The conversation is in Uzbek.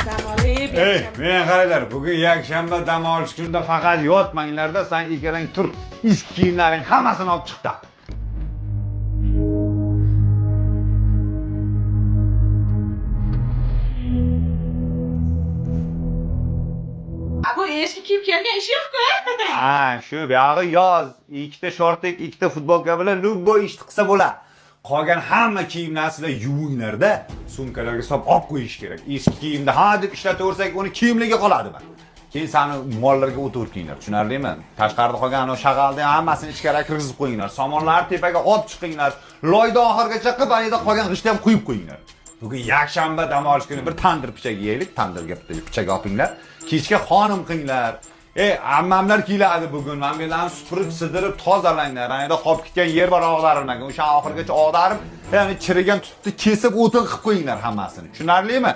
Dam olib. Men qaranglar, bugun yakshanba dam olish kunida faqat yotmanglarda, sen ikkalang tur. Eski kiyimlaring hammasini olib chiqdi. Bu eski kiyib kelgan ish yo'q-ku. Ha, shu buyog'i yoz, ikkita shortik, ikkita futbolka bilan любой ishni qilsa bo'ladi. Qolgan hamma kiyimlarni sizlar yuvinglar-da, sumkalarga solib olib qo'yish kerak. Eski kiyimni ha deb ishlataversak, uni kiyimligiga qoladi bu. Keyin sani mollarga o'tib kiyinglar, tushunarlimi? Tashqarida qolgan o shag'alni hammasini ichkariga kirgizib qo'yinglar. Somonlarni tepaga olib chiqinglar. Loyda oxirgacha qilib, anida qolgan g'ishtni ham quyib qo'yinglar. Bugun yakshanba dam olish kuni bir tandir pichak yeylik, tandirga bitta pichak olinglar. Kechga xonim qilinglar. Ammamlar keladi bugun. Men bilan supurib, sidirib, tozalanglar. Anida qolib ketgan yer bor og'larimdan. O'sha oxirgacha og'darib, ya'ni chirigan tutni kesib o'tin qilib qo'yinglar hammasini. Tushunarlimi?